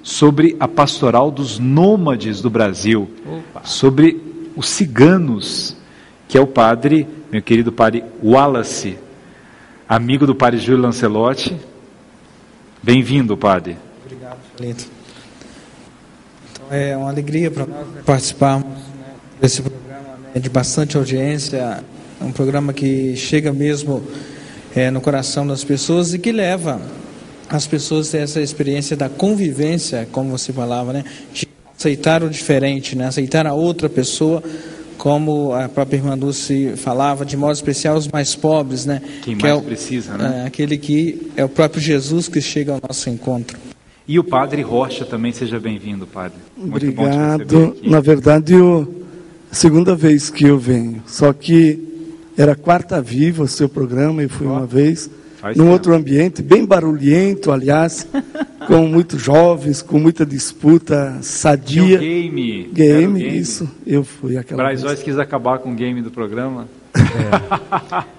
sobre a pastoral dos nômades do Brasil, sobre os ciganos, que é o padre, meu querido padre Wallace, amigo do padre Júlio Lancelotti. Bem-vindo, padre. Obrigado, Felipe. Então, é uma alegria para nós participarmos desse programa, de bastante audiência, um programa que chega mesmo no coração das pessoas e que leva as pessoas a ter essa experiência da convivência, como você falava, de aceitar o diferente, aceitar a outra pessoa, como a própria irmã Dulce falava, de modo especial os mais pobres, Quem mais precisa, aquele que é o próprio Jesus que chega ao nosso encontro. E o padre Rocha também, seja bem-vindo, padre. Muito obrigado. Na verdade, a segunda vez que eu venho, só que era Quarta Viva o seu programa, eu fui uma vez, num outro ambiente, bem barulhento, aliás, com muitos jovens, com muita disputa sadia. Game, isso, eu fui aquela vez. Braz quis acabar com o game do programa.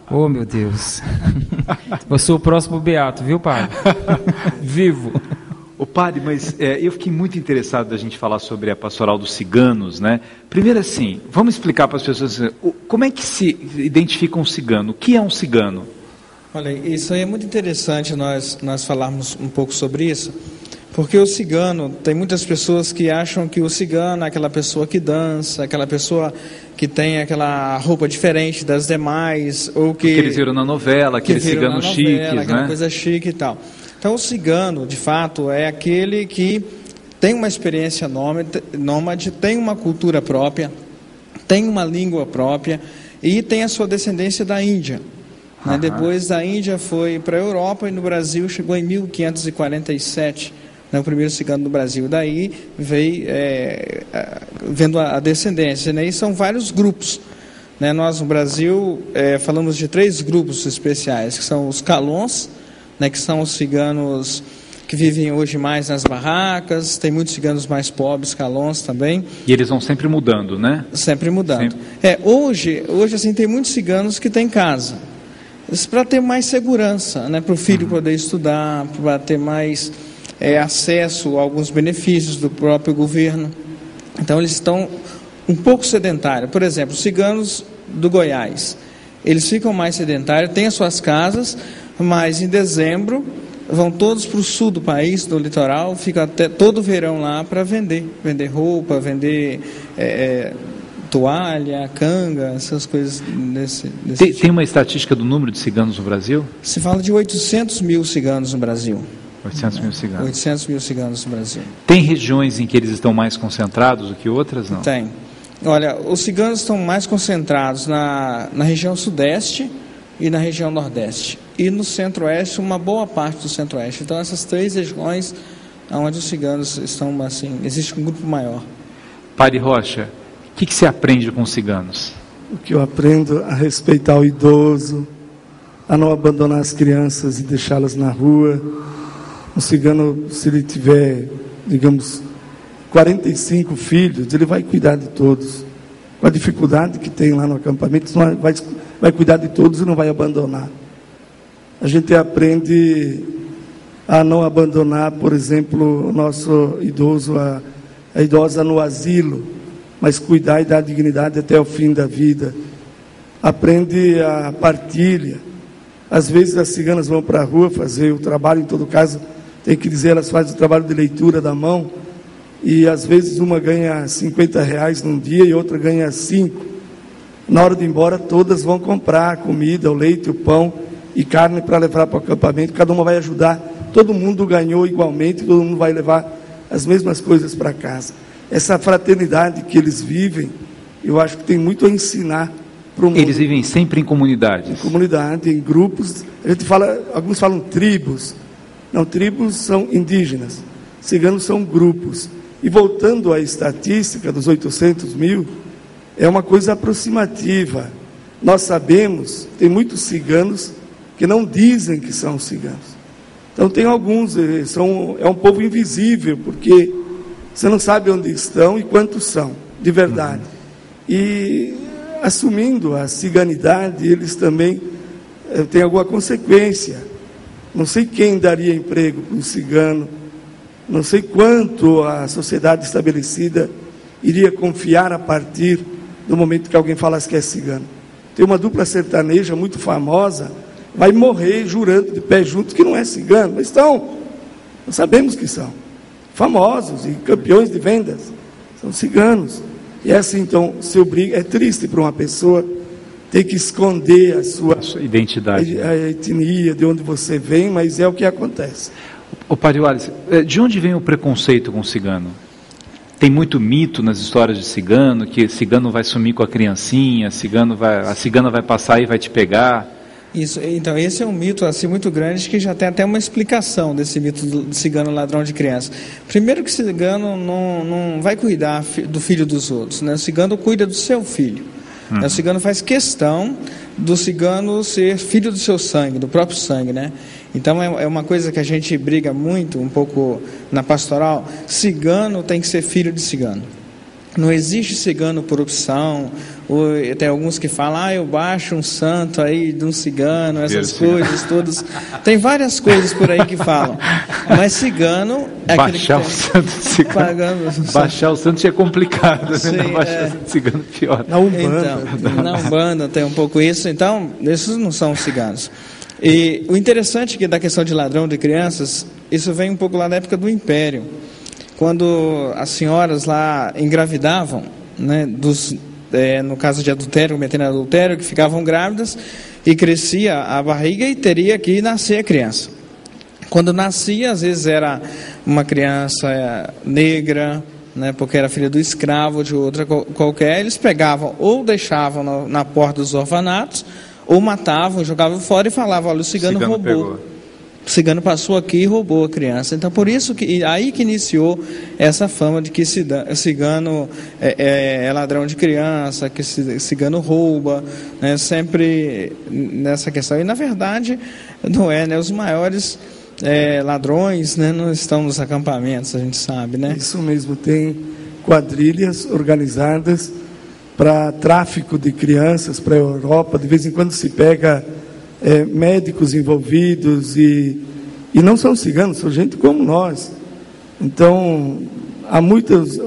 Oh, meu Deus. Eu sou o próximo beato, viu, padre? Vivo. Ô padre, mas eu fiquei muito interessado da gente falar sobre a pastoral dos ciganos, Primeiro assim, vamos explicar para as pessoas como é que se identifica um cigano, o que é um cigano? Olha, isso aí é muito interessante nós falarmos um pouco sobre isso, porque o cigano, tem muitas pessoas que acham que o cigano é aquela pessoa que dança, aquela pessoa que tem aquela roupa diferente das demais, ou que eles viram na novela, aqueles ciganos chiques, aquela coisa chique e tal. Então, o cigano, de fato, é aquele que tem uma experiência nômade, tem uma cultura própria, tem uma língua própria e tem a sua descendência da Índia. Depois da Índia foi para a Europa e no Brasil chegou em 1547, o primeiro cigano do Brasil. Daí veio vendo a descendência. E são vários grupos. Nós no Brasil falamos de 3 grupos especiais, que são os calons, que são os ciganos que vivem hoje mais nas barracas, tem muitos ciganos mais pobres, calons também. E eles vão sempre mudando, Sempre mudando. Hoje assim, tem muitos ciganos que têm casa, para ter mais segurança, para o filho poder estudar, para ter mais acesso a alguns benefícios do próprio governo. Então eles estão um pouco sedentários. Por exemplo, os ciganos do Goiás, eles ficam mais sedentários, têm as suas casas, mas em dezembro vão todos para o sul do país, do litoral, ficam até todo o verão lá para vender roupa, vender toalha, canga, essas coisas desse tipo. Tem uma estatística do número de ciganos no Brasil? Se fala de 800 mil ciganos no Brasil. 800 mil ciganos. 800 mil ciganos no Brasil. Tem regiões em que eles estão mais concentrados do que outras, não? Tem. Olha, os ciganos estão mais concentrados na região sudeste e na região nordeste. E no centro-oeste, uma boa parte do centro-oeste. Então, essas 3 regiões onde os ciganos estão, assim, existe um grupo maior. Padre Rocha, o que você aprende com os ciganos? O que eu aprendo a respeitar o idoso, a não abandonar as crianças e deixá-las na rua. Um cigano, se ele tiver, digamos, 45 filhos, ele vai cuidar de todos. Com a dificuldade que tem lá no acampamento, vai cuidar de todos e não vai abandonar. A gente aprende a não abandonar, por exemplo, o nosso idoso, a idosa no asilo, mas cuidar e dar dignidade até o fim da vida. Aprende a partilha. Às vezes as ciganas vão para a rua fazer o trabalho, em todo caso, tem que dizer, elas fazem o trabalho de leitura da mão, e às vezes uma ganha R$50 num dia e outra ganha 5. Na hora de ir embora, todas vão comprar comida, o leite, o pão e carne para levar para o acampamento. Cada uma vai ajudar. Todo mundo ganhou igualmente, todo mundo vai levar as mesmas coisas para casa. Essa fraternidade que eles vivem, eu acho que tem muito a ensinar para o mundo. Eles vivem sempre em comunidades? Em comunidade, em grupos. A gente fala, alguns falam tribos. Não, tribos são indígenas. Ciganos são grupos. E voltando à estatística dos 800 mil, é uma coisa aproximativa. Nós sabemos, tem muitos ciganos que não dizem que são ciganos. Então tem alguns, é um povo invisível, porque você não sabe onde estão e quantos são, de verdade. E assumindo a ciganidade, eles também têm alguma consequência. Não sei quem daria emprego para um cigano Não sei quanto a sociedade estabelecida iria confiar a partir do momento que alguém falasse que é cigano. Tem uma dupla sertaneja muito famosa, vai morrer jurando de pé junto que não é cigano, mas estão, nós sabemos que são famosos e campeões de vendas, são ciganos. E é assim, então, se obriga, é triste para uma pessoa ter que esconder a sua identidade, a etnia, de onde você vem, mas é o que acontece. Ô Padre Wallace, de onde vem o preconceito com o cigano? Tem muito mito nas histórias de cigano, que cigano vai sumir com a criancinha, a cigana vai passar e vai te pegar. Isso, então, esse é um mito assim muito grande que já tem até uma explicação desse mito do cigano ladrão de criança. Primeiro que o cigano não vai cuidar do filho dos outros, né? O cigano cuida do seu filho. O cigano faz questão do cigano ser filho do seu sangue, do próprio sangue, né? Então é uma coisa que a gente briga muito, um pouco na pastoral. Cigano tem que ser filho de cigano. Não existe cigano por opção. Ou tem alguns que falam, eu baixo um santo aí de um cigano, essas coisas todas. Tem várias coisas por aí que falam. Mas cigano é baixar o santo de cigano. Baixar o santo é complicado, sim, né? Baixar o santo de cigano pior. Na Umbanda. Então, na Umbanda tem um pouco isso. Então, esses não são ciganos. E o interessante é que da questão de ladrão de crianças, isso vem um pouco lá da época do Império. Quando as senhoras lá engravidavam, né, no caso de adultério, cometendo adultério, que ficavam grávidas e crescia a barriga e teria que nascer a criança. Quando nascia, às vezes era uma criança negra, né, porque era filha do escravo de outra qualquer, eles pegavam ou deixavam na porta dos orfanatos, ou matavam, jogavam fora e falavam, olha, o cigano roubou. Pegou. O cigano passou aqui e roubou a criança. Então, por isso que aí que iniciou essa fama de que cigano é ladrão de criança, que cigano rouba, né, sempre nessa questão. E, na verdade, não é, né? Os maiores ladrões, né, não estão nos acampamentos, a gente sabe, né? Isso mesmo, tem quadrilhas organizadas para tráfico de crianças para a Europa. De vez em quando se pega médicos envolvidos e não são ciganos, são gente como nós. Então, há muitas...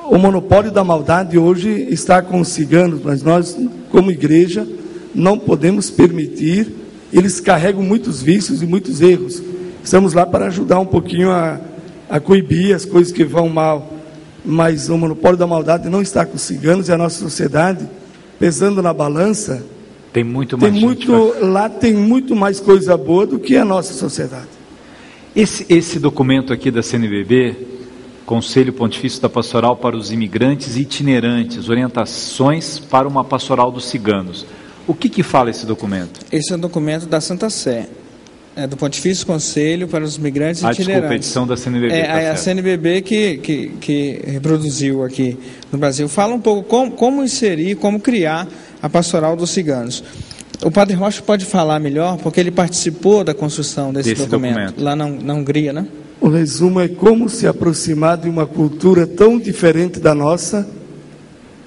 O monopólio da maldade hoje está com os ciganos, mas nós, como igreja, não podemos permitir. Eles carregam muitos vícios e muitos erros. Estamos lá para ajudar um pouquinho a coibir as coisas que vão mal. Mas o monopólio da maldade não está com os ciganos, e a nossa sociedade, pesando na balança, tem muito mais lá tem muito mais coisa boa do que a nossa sociedade. Esse documento aqui da CNBB, Conselho Pontifício da Pastoral para os Imigrantes e Itinerantes, orientações para uma pastoral dos ciganos. O que fala esse documento? Esse é um documento da Santa Sé. Do Pontifício Conselho para os Migrantes e Itinerantes. Desculpa, edição da CNBB. A CNBB que reproduziu aqui no Brasil. Fala um pouco como inserir, como criar a pastoral dos ciganos. O Padre Rocha pode falar melhor, porque ele participou da construção desse documento lá na Hungria, né? O resumo é como se aproximar de uma cultura tão diferente da nossa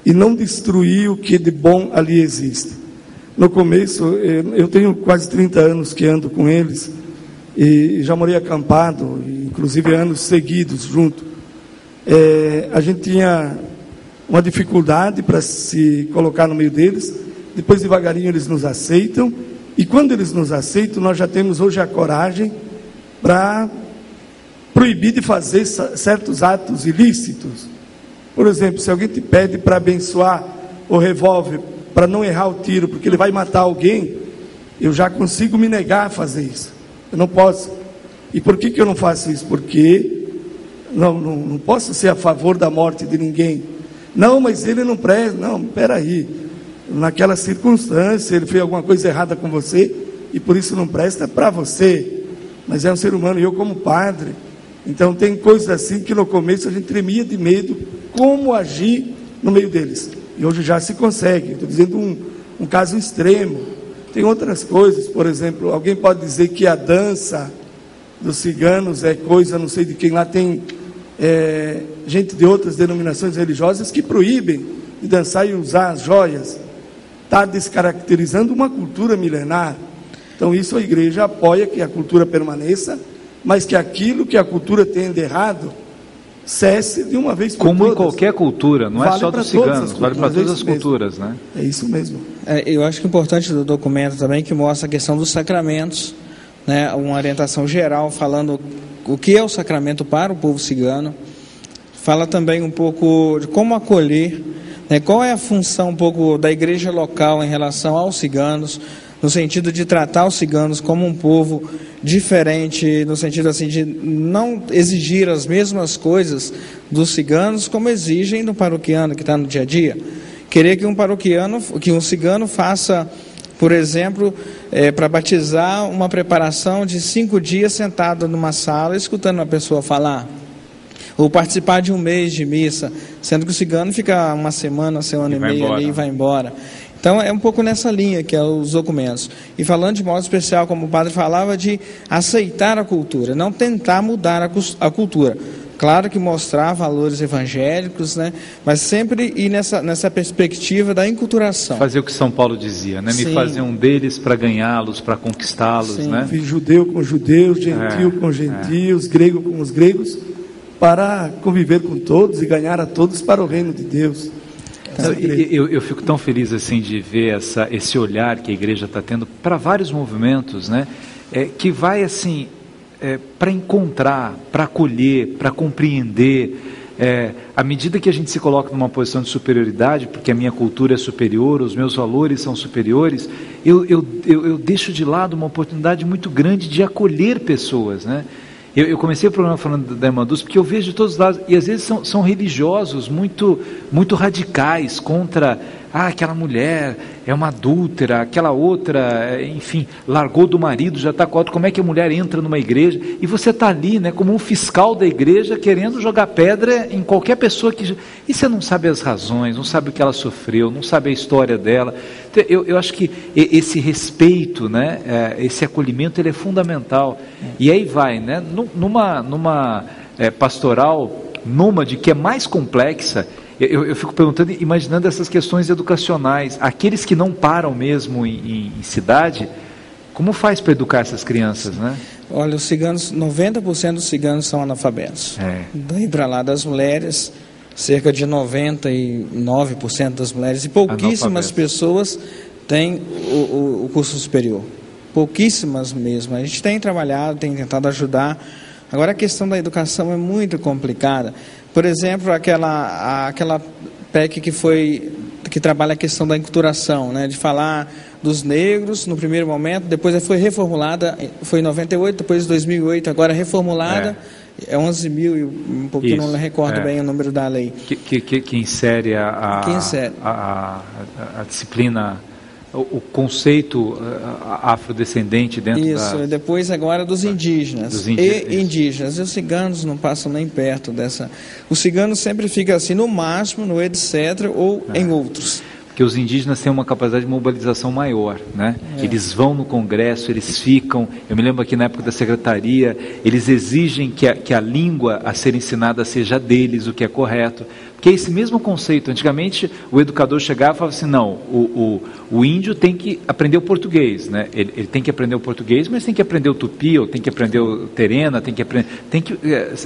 e não destruir o que de bom ali existe. No começo, eu tenho quase 30 anos que ando com eles e já morei acampado, inclusive anos seguidos junto. A gente tinha uma dificuldade para se colocar no meio deles, depois devagarinho eles nos aceitam, e quando eles nos aceitam, nós já temos hoje a coragem para proibir de fazer certos atos ilícitos. Por exemplo, se alguém te pede para abençoar o revólver, para não errar o tiro, porque ele vai matar alguém, eu já consigo me negar a fazer isso. Eu não posso. E por que eu não faço isso? Porque não posso ser a favor da morte de ninguém. Não, mas ele não presta. Não, peraí. Naquela circunstância, ele fez alguma coisa errada com você, e por isso não presta para você. Mas é um ser humano, e eu como padre. Então tem coisas assim que no começo a gente tremia de medo, como agir no meio deles. E hoje já se consegue. Estou dizendo um caso extremo. Tem outras coisas, por exemplo, alguém pode dizer que a dança dos ciganos é coisa, não sei de quem, lá tem gente de outras denominações religiosas que proíbem de dançar e usar as joias. Está descaracterizando uma cultura milenar. Então isso a igreja apoia que a cultura permaneça, mas que aquilo que a cultura tem de errado cesse de uma vez por todas. Como em qualquer cultura, não é só dos ciganos, vale para todas as culturas, né? É isso mesmo. Eu acho que é importante do documento também que mostra a questão dos sacramentos, né? Uma orientação geral falando o que é o sacramento para o povo cigano. Fala também um pouco de como acolher, né? Qual é a função um pouco da igreja local em relação aos ciganos, no sentido de tratar os ciganos como um povo diferente, no sentido assim de não exigir as mesmas coisas dos ciganos como exigem do paroquiano que está no dia a dia. Querer que um cigano faça, por exemplo, para batizar, uma preparação de 5 dias sentado numa sala escutando uma pessoa falar, ou participar de um mês de missa, sendo que o cigano fica uma semana e meia ali e vai embora. Então é um pouco nessa linha que é os documentos. E falando de modo especial, como o padre falava, de aceitar a cultura, não tentar mudar a cultura. Claro que mostrar valores evangélicos, né? Mas sempre ir nessa perspectiva da enculturação. Fazer o que São Paulo dizia, né? Me fazer um deles para ganhá-los, para conquistá-los, né? Judeu com judeus, gentil com gentios, grego com os gregos, para conviver com todos e ganhar a todos para o reino de Deus. Eu fico tão feliz assim de ver esse olhar que a igreja está tendo para vários movimentos, né? Que vai assim para encontrar, para acolher, para compreender. À medida que a gente se coloca numa posição de superioridade, porque a minha cultura é superior, os meus valores são superiores, eu deixo de lado uma oportunidade muito grande de acolher pessoas, né? Eu comecei o programa falando da Irmã Dulce, porque eu vejo de todos os lados, e às vezes são religiosos muito, muito radicais contra, aquela mulher é uma adúltera, aquela outra, enfim, largou do marido, já está com outro. Como é que a mulher entra numa igreja? E você está ali, né, como um fiscal da igreja, querendo jogar pedra em qualquer pessoa que... E você não sabe as razões, não sabe o que ela sofreu, não sabe a história dela. Então, eu acho que esse respeito, né, esse acolhimento, ele é fundamental. E aí vai, né, numa pastoral nômade, que é mais complexa. Eu fico perguntando, imaginando essas questões educacionais, aqueles que não param mesmo em cidade, como faz para educar essas crianças, né? Olha, os ciganos, 90% dos ciganos são analfabetos. Daí para lá das mulheres, cerca de 99% das mulheres, e pouquíssimas pessoas têm o curso superior. Pouquíssimas mesmo. A gente tem trabalhado, tem tentado ajudar. Agora a questão da educação é muito complicada. Por exemplo, aquela PEC que trabalha a questão da enculturação, né, de falar dos negros no primeiro momento, depois foi reformulada, foi em 98, depois em 2008, agora reformulada, 11 mil e um pouquinho, não recordo bem o número da lei. Que insere a disciplina, o conceito afrodescendente dentro e depois agora dos indígenas. Indígenas. E os ciganos não passam nem perto dessa... O cigano sempre fica assim, no máximo, no etc., ou em outros. Porque os indígenas têm uma capacidade de mobilização maior, né? Eles vão no Congresso, eles ficam... Eu me lembro aqui na época da secretaria, eles exigem que a língua a ser ensinada seja deles, o que é correto. Porque é esse mesmo conceito. Antigamente, o educador chegava e falava assim, não, o índio tem que aprender o português, né? Ele tem que aprender o português, mas tem que aprender o tupi, ou tem que aprender o terena,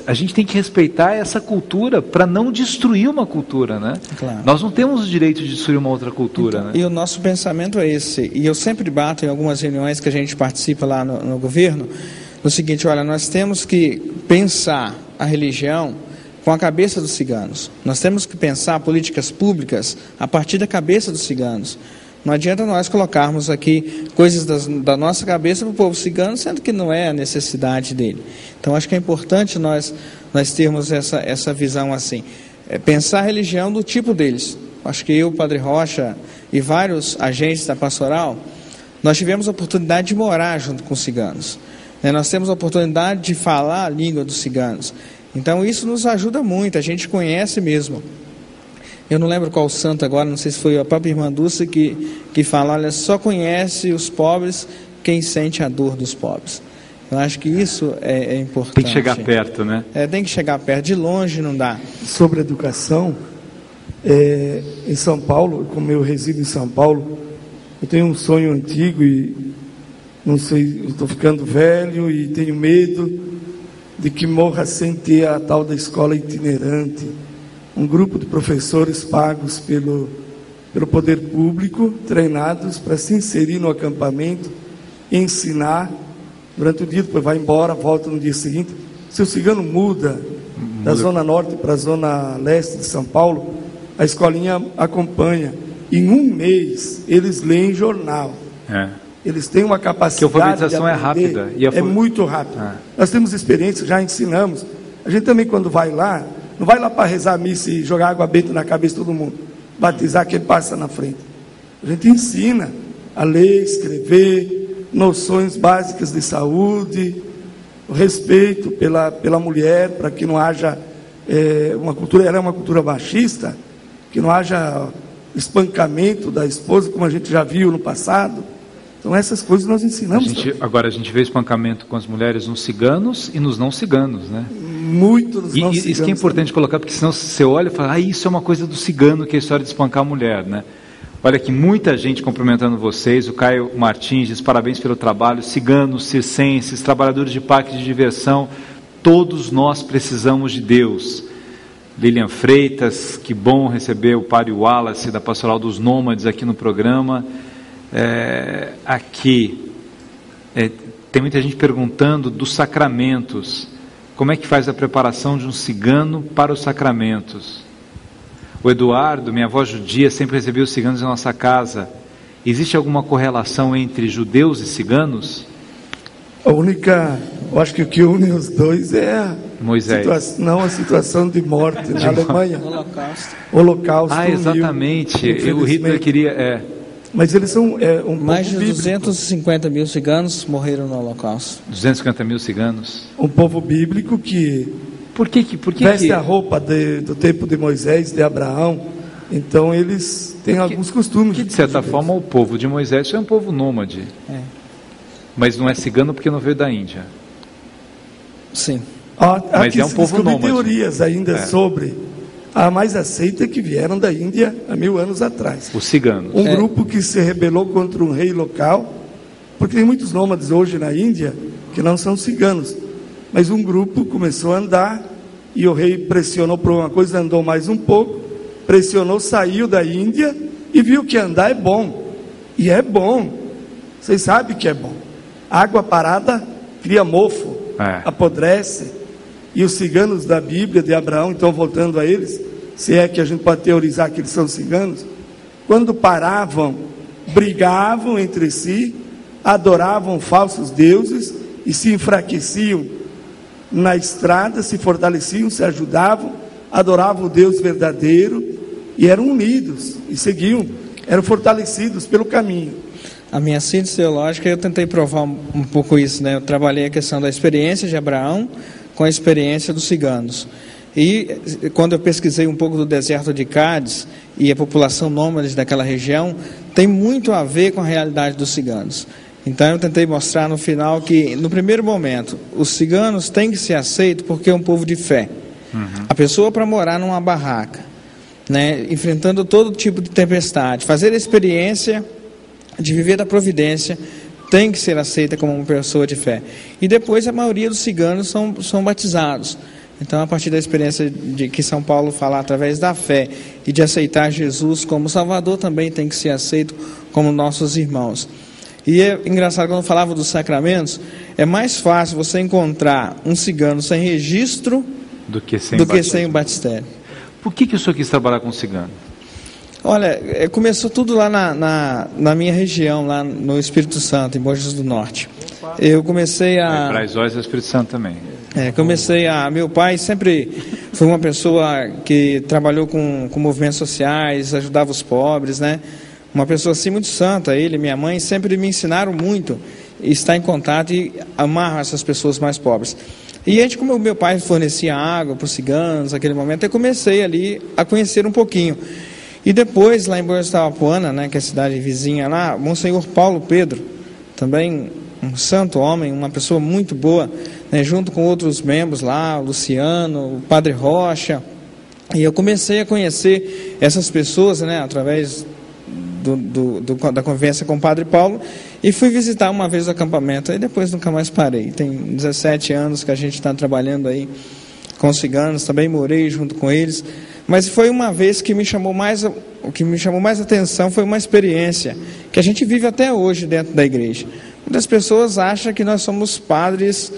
a gente tem que respeitar essa cultura para não destruir uma cultura, né? Claro. Nós não temos o direito de destruir uma outra cultura, então, né? E o nosso pensamento é esse. E eu sempre bato em algumas reuniões que a gente participa lá no governo, no seguinte, olha, nós temos que pensar a religião com a cabeça dos ciganos. Nós temos que pensar políticas públicas a partir da cabeça dos ciganos. Não adianta nós colocarmos aqui coisas da nossa cabeça para o povo cigano, sendo que não é a necessidade dele. Então, acho que é importante nós termos essa visão assim. Pensar a religião do tipo deles. Acho que eu, Padre Rocha e vários agentes da pastoral, nós tivemos a oportunidade de morar junto com os ciganos. Nós temos a oportunidade de falar a língua dos ciganos. Então isso nos ajuda muito, a gente conhece mesmo. Eu não lembro qual santo agora, não sei se foi a própria Irmã Dulce que fala, olha, só conhece os pobres quem sente a dor dos pobres. Eu acho que isso é importante. Tem que chegar perto, né? Tem que chegar perto, de longe não dá. Sobre educação, em São Paulo, como eu resido em São Paulo, eu tenho um sonho antigo e não sei, eu estou ficando velho e tenho medo de que morra sem ter a tal da escola itinerante, um grupo de professores pagos pelo poder público, treinados para se inserir no acampamento, ensinar durante o dia, depois vai embora, volta no dia seguinte. Se o cigano muda da zona norte para a zona leste de São Paulo, a escolinha acompanha. Em um mês, eles leem jornal. Eles têm uma capacidade. Que a alfabetização é rápida. É muito rápida. Nós temos experiência, já ensinamos. A gente também, quando vai lá, não vai lá para rezar a missa e jogar água benta na cabeça de todo mundo, batizar quem passa na frente. A gente ensina a ler, escrever, noções básicas de saúde, o respeito pela mulher, para que não haja uma cultura, ela é uma cultura machista, que não haja espancamento da esposa, como a gente já viu no passado. Então essas coisas nós ensinamos. Agora a gente vê espancamento com as mulheres nos ciganos e nos não ciganos, né? Muito nos não ciganos. Isso que é importante colocar, porque senão você olha e fala, isso é uma coisa do cigano, que é a história de espancar a mulher, né? Olha aqui, muita gente cumprimentando vocês. O Caio Martins diz, parabéns pelo trabalho. Ciganos, circenses, trabalhadores de parque de diversão, todos nós precisamos de Deus. Lilian Freitas, que bom receber o Padre Wallace da Pastoral dos Nômades aqui no programa. Tem muita gente perguntando dos sacramentos. Como é que faz a preparação de um cigano para os sacramentos? O Eduardo, minha avó judia, sempre recebeu os ciganos em nossa casa. Existe alguma correlação entre judeus e ciganos? Eu acho que o que une os dois é Moisés. A situação de morte na Alemanha. Holocausto. Exatamente. O Hitler queria... Mas eles são mais de 250 mil ciganos morreram no Holocausto. 250 mil ciganos. Um povo bíblico que Por que veste a roupa do tempo de Moisés, de Abraão. Então eles têm alguns costumes. Que de certa forma o povo de Moisés é um povo nômade. Mas não é cigano porque não veio da Índia. Sim. Mas é um povo nômade. Teorias ainda sobre a mais aceita que vieram da Índia há 1000 anos atrás. Os ciganos. Um grupo que se rebelou contra um rei local, porque tem muitos nômades hoje na Índia que não são ciganos. Mas um grupo começou a andar e o rei pressionou por uma coisa, andou mais um pouco, pressionou, saiu da Índia e viu que andar é bom. E é bom. Vocês sabem que é bom. Água parada cria mofo, apodrece. E os ciganos da Bíblia de Abraão, então voltando a eles, se é que a gente pode teorizar que eles são ciganos, quando paravam, brigavam entre si, adoravam falsos deuses e se enfraqueciam na estrada, se fortaleciam, se ajudavam, adoravam o Deus verdadeiro e eram unidos e seguiam, eram fortalecidos pelo caminho. A minha síntese teológica, eu tentei provar um pouco isso, né? Eu trabalhei a questão da experiência de Abraão com a experiência dos ciganos. E quando eu pesquisei um pouco do deserto de Cádiz e a população nômade daquela região, tem muito a ver com a realidade dos ciganos. Então eu tentei mostrar no final que, no primeiro momento, os ciganos têm que ser aceitos porque é um povo de fé. A pessoa, para morar numa barraca, né, enfrentando todo tipo de tempestade, fazer a experiência de viver da providência, tem que ser aceita como uma pessoa de fé. E depois a maioria dos ciganos são batizados. Então, a partir da experiência de que São Paulo fala através da fé e de aceitar Jesus como Salvador, também tem que ser aceito como nossos irmãos. E é engraçado, quando eu falava dos sacramentos, é mais fácil você encontrar um cigano sem registro do que sem o batistério. Por que o senhor quis trabalhar com cigano? Olha, começou tudo lá na minha região, lá no Espírito Santo, em Bom Jesus do Norte. Eu comecei a... Braisóis é o Espírito Santo também. Meu pai sempre foi uma pessoa que trabalhou com movimentos sociais, ajudava os pobres, né? Uma pessoa assim muito santa. Ele e minha mãe sempre me ensinaram muito a estar em contato e amar essas pessoas mais pobres. E como o meu pai fornecia água para os ciganos naquele momento, eu comecei ali a conhecer um pouquinho. E depois, lá em Boa Estapuana, né, que é a cidade vizinha lá, Monsenhor Paulo Pedro, também um santo homem, uma pessoa muito boa, né, junto com outros membros lá, o Luciano, o Padre Rocha, e eu comecei a conhecer essas pessoas, né, através da convivência com o Padre Paulo, e fui visitar uma vez o acampamento, aí depois nunca mais parei. Tem 17 anos que a gente está trabalhando aí com os ciganos, também morei junto com eles, mas foi uma vez que o que me chamou mais atenção foi uma experiência que a gente vive até hoje dentro da igreja. Muitas pessoas acham que nós somos padres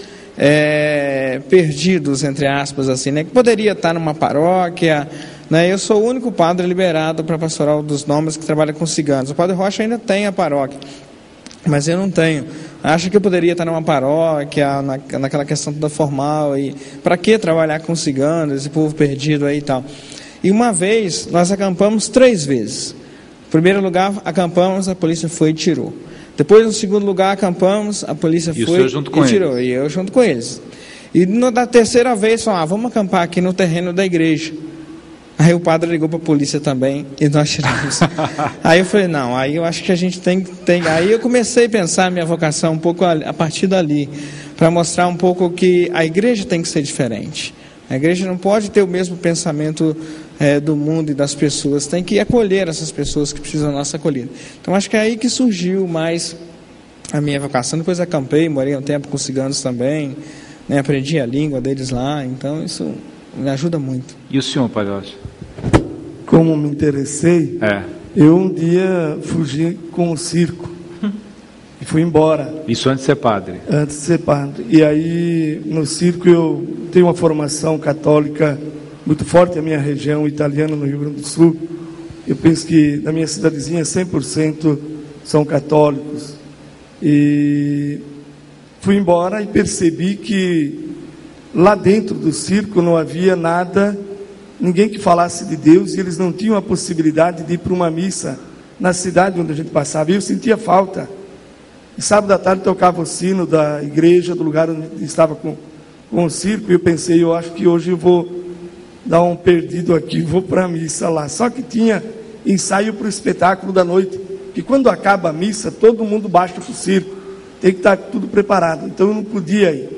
perdidos, entre aspas, assim, né? Que poderia estar numa paróquia, né? Eu sou o único padre liberado para a pastoral dos nômades que trabalha com ciganos. O Padre Rocha ainda tem a paróquia, mas eu não tenho. Acho que eu poderia estar numa paróquia, naquela questão toda formal, e para que trabalhar com ciganos, esse povo perdido aí e tal. E uma vez, nós acampamos 3 vezes. No primeiro lugar, acampamos, a polícia foi e tirou. Depois, no segundo lugar, acampamos, a polícia foi e tirou. E eu junto com eles. E na terceira vez, falaram, vamos acampar aqui no terreno da igreja. Aí o padre ligou para a polícia também e nós tiramos. Aí eu falei, não, aí eu acho que a gente tem. Aí eu comecei a pensar a minha vocação um pouco a partir dali, para mostrar um pouco que a igreja tem que ser diferente. A igreja não pode ter o mesmo pensamento do mundo e das pessoas, tem que acolher essas pessoas que precisam da nossa acolhida. Então acho que é aí que surgiu mais a minha vocação. Depois acampei, morei um tempo com os ciganos também, né, aprendi a língua deles lá, então isso me ajuda muito. E o senhor, Padre Rocha? Como me interessei, eu um dia fugi com o circo e fui embora. Isso antes de ser padre? Antes de ser padre. E aí, no circo, eu tenho uma formação católica muito forte, a minha região italiana, no Rio Grande do Sul. Eu penso que na minha cidadezinha 100% são católicos. E fui embora e percebi que lá dentro do circo não havia nada, ninguém que falasse de Deus, e eles não tinham a possibilidade de ir para uma missa na cidade onde a gente passava. E eu sentia falta. E sábado à tarde tocava o sino da igreja, do lugar onde estava com o circo, e eu pensei, eu acho que hoje eu vou dar um perdido aqui, vou para a missa lá. Só que tinha ensaio para o espetáculo da noite, que quando acaba a missa, todo mundo baixa para o circo, tem que estar tudo preparado, então eu não podia ir.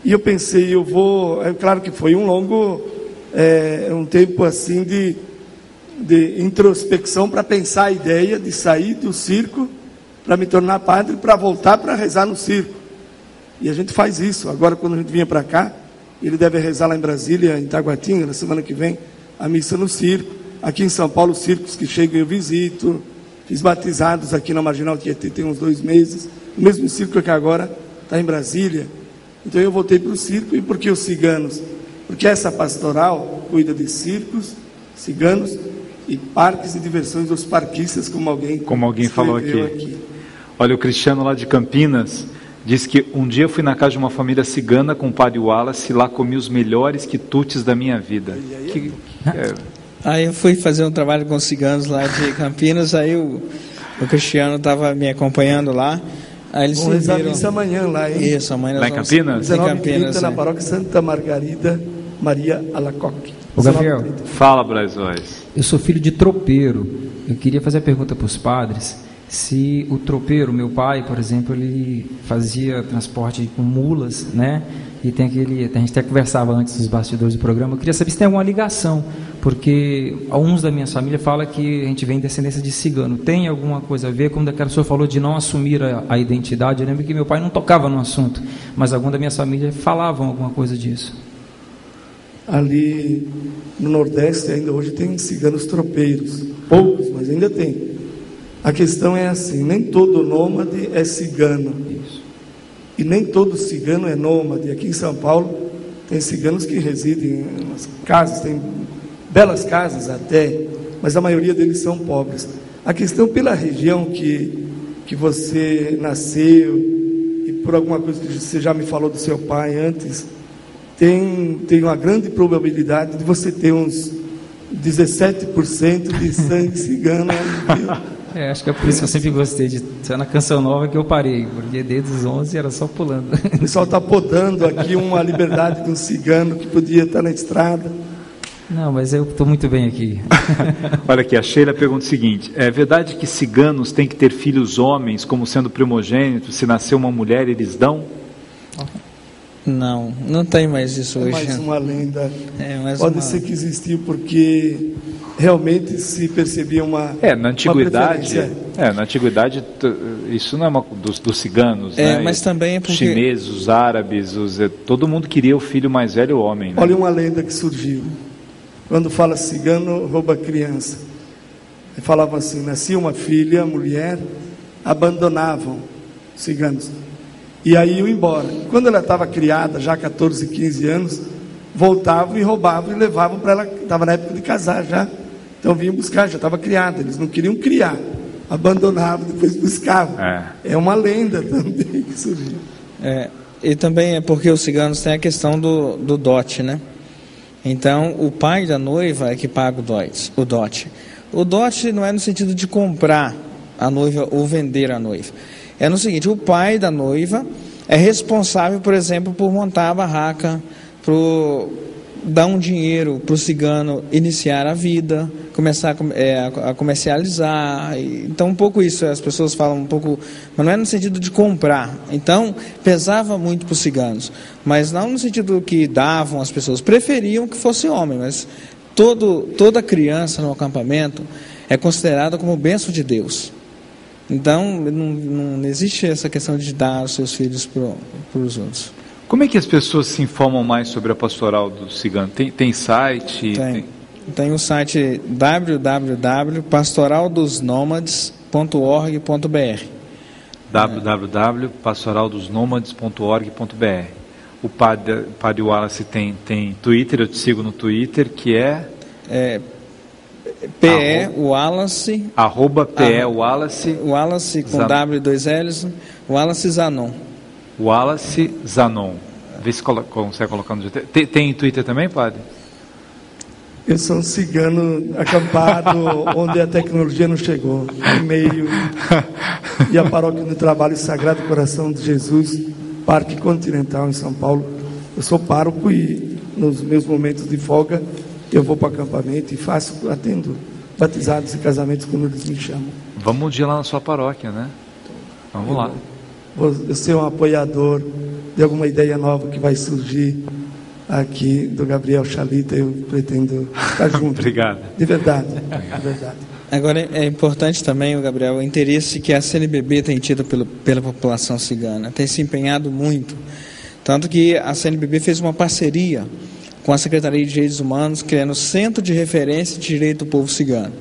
E eu pensei, claro que foi um longo, um tempo assim de introspecção para pensar a ideia de sair do circo para me tornar padre, para voltar para rezar no circo. E a gente faz isso. Agora, quando a gente vinha para cá, ele deve rezar lá em Brasília, em Taguatinga, na semana que vem, a missa no circo. Aqui em São Paulo, os circos que chegam eu visito. Fiz batizados aqui na Marginal Tietê, tem uns 2 meses. O mesmo circo que agora está em Brasília. Então eu voltei para o circo. E por que os ciganos? Porque essa pastoral cuida de circos, ciganos e parques de diversões dos parquistas, como alguém falou aqui. Olha, o Cristiano lá de Campinas diz que um dia fui na casa de uma família cigana com o Padre Wallace, e lá comi os melhores quitutes da minha vida. Aí eu fui fazer um trabalho com os ciganos lá de Campinas, aí o Cristiano estava me acompanhando lá. Aí eles vamos rezar missa amanhã lá, hein? Isso, amanhã lá em Campinas? 19h30 na paróquia Santa Margarida Maria Alacoque. Ô Gabriel, fala, Brazóis. Eu sou filho de tropeiro. Eu queria fazer a pergunta para os padres, se o tropeiro, meu pai, por exemplo, ele fazia transporte com mulas, né? E a gente até conversava antes dos bastidores do programa. Eu queria saber se tem alguma ligação, porque alguns da minha família falam que a gente vem descendência de cigano. Tem alguma coisa a ver? Como daquela pessoa falou de não assumir a identidade. Eu lembro que meu pai não tocava no assunto, mas alguns da minha família falavam alguma coisa disso. Ali no Nordeste ainda hoje tem ciganos tropeiros, poucos, mas ainda tem. A questão é assim, nem todo nômade é cigano. Isso. E nem todo cigano é nômade. Aqui em São Paulo tem ciganos que residem nas casas, tem belas casas até, mas a maioria deles são pobres. A questão pela região que você nasceu, e por alguma coisa que você já me falou do seu pai antes, tem uma grande probabilidade de você ter uns 17% de sangue cigano. Acho que é por isso que eu sempre gostei de ser na Canção Nova que eu parei, porque desde os 11 era só pulando. O pessoal está podando aqui uma liberdade de um cigano que podia estar na estrada. Não, mas eu estou muito bem aqui. Olha aqui, a Sheila pergunta o seguinte: é verdade que ciganos têm que ter filhos homens como sendo primogênitos? Se nascer uma mulher, eles dão? Não tem mais isso hoje. É mais uma lenda. Pode ser que existiu porque realmente se percebia uma na antiguidade, isso não é uma dos ciganos, né? Mas também é porque... Os chineses, os árabes, todo mundo queria o filho mais velho, o homem, né? Olha uma lenda que surgiu. Quando fala cigano rouba criança, falavam assim: nascia uma filha, mulher, abandonavam ciganos e aí iam embora. Quando ela estava criada, já 14, 15 anos, voltavam e roubavam e levavam para ela. Estava na época de casar já, então vinham buscar, já estava criada. Eles não queriam criar, abandonavam, depois buscavam. É uma lenda também que surgiu. E também é porque os ciganos têm a questão do dote, né? Então o pai da noiva é que paga o dote. O dote não é no sentido de comprar a noiva ou vender a noiva. É no seguinte: o pai da noiva é responsável, por exemplo, por montar a barraca, por dar um dinheiro para o cigano iniciar a vida, começar a comercializar. Então, um pouco isso, as pessoas falam um pouco, mas não é no sentido de comprar. Então, pesava muito para os ciganos, mas não no sentido que davam as pessoas, preferiam que fosse homem, mas toda criança no acampamento é considerada como bênção de Deus. Então, não existe essa questão de dar os seus filhos para os outros. Como é que as pessoas se informam mais sobre a pastoral do cigano? Tem site? Tem o site www.pastoraldosnomades.org.br www.pastoraldosnomades.org.br. O padre Wallace tem Twitter, eu te sigo no Twitter, que é... PE Wallace, @PE Wallace, Wallace com W e 2 L's, Wallace Zanon. Wallace Zanon. Vê se consegue colocar no Twitter. Tem Twitter também, padre? Eu sou um cigano acampado onde a tecnologia não chegou. E-mail. E a paróquia do Trabalho Sagrado Coração de Jesus, Parque Continental, em São Paulo. Eu sou pároco e nos meus momentos de folga eu vou para o acampamento e atendo batizados e casamentos quando eles me chamam. Vamos um dia lá na sua paróquia, né? Vamos lá. Vou ser um apoiador de alguma ideia nova que vai surgir aqui do Gabriel Chalita. Eu pretendo estar junto. Obrigado. De verdade, de verdade. Agora, é importante também, Gabriel, o interesse que a CNBB tem tido pela população cigana. Tem se empenhado muito. Tanto que a CNBB fez uma parceria com a Secretaria de Direitos Humanos, criando o Centro de Referência de Direito do Povo Cigano.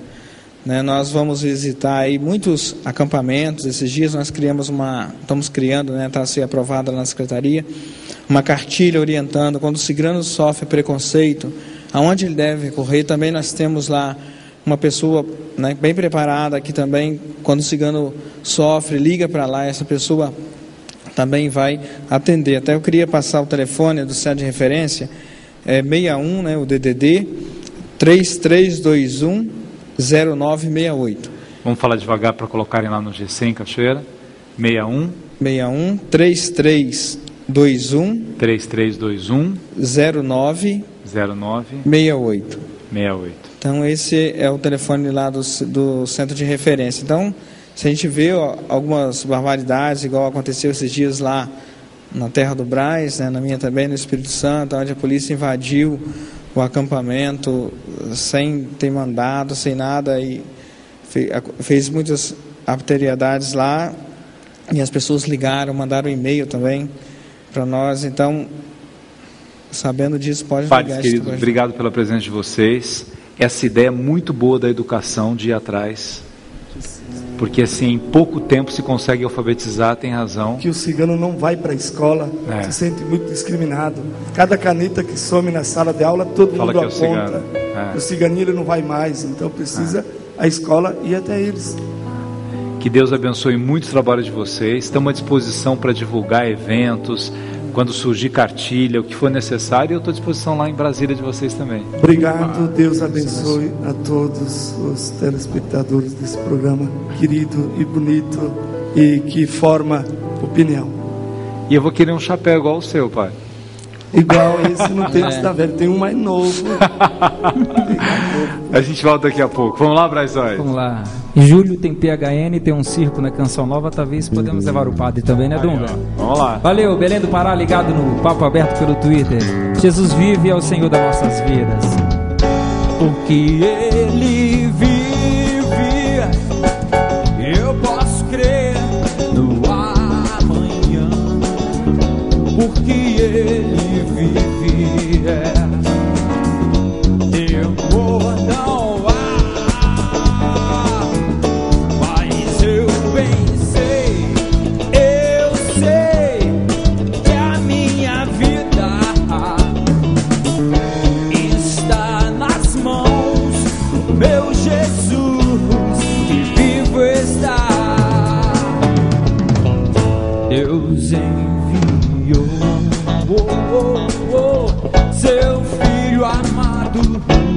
Nós vamos visitar aí muitos acampamentos. Esses dias nós estamos criando, está a ser aprovada na Secretaria, uma cartilha orientando quando o cigano sofre preconceito, aonde ele deve recorrer. Também nós temos lá uma pessoa bem preparada que também, quando o cigano sofre, liga para lá, essa pessoa também vai atender. Até eu queria passar o telefone do Centro de Referência, 61, o DDD 3321 0968. Vamos falar devagar para colocarem lá no GC em Cachoeira. 61 3321 0968. Então esse é o telefone lá do Centro de Referência. Então, se a gente vê algumas barbaridades, igual aconteceu esses dias lá na Terra do Brás, na minha também, no Espírito Santo, onde a polícia invadiu o acampamento sem ter mandado, sem nada, e fez muitas arbitrariedades lá, e as pessoas ligaram, mandaram e-mail também para nós. Então, sabendo disso, pode ligar. Padres queridos, obrigado pela presença de vocês. Essa ideia muito boa da educação de ir atrás, porque assim, em pouco tempo se consegue alfabetizar, tem razão. Que o cigano não vai para a escola, se sente muito discriminado. Cada caneta que some na sala de aula, todo mundo aponta. O ciganinho ele não vai mais, então precisa a escola ir até eles. Que Deus abençoe muito o trabalho de vocês. Estamos à disposição para divulgar eventos, quando surgir cartilha, o que for necessário. Eu estou à disposição lá em Brasília de vocês também. Obrigado, Deus abençoe a todos os telespectadores desse programa querido e bonito e que forma opinião. E eu vou querer um chapéu igual o seu, pai. Igual esse não tem que velho, tem um mais novo. A gente volta daqui a pouco. Vamos lá, Braizói? Vamos lá. Em julho tem PHN, tem um circo na Canção Nova. Talvez podemos levar o padre também, né, Dunga? Vamos lá. Valeu, Belém do Pará, ligado no Papo Aberto pelo Twitter. Jesus vive, é o Senhor das nossas vidas. Porque Ele Deus enviou seu Filho amado.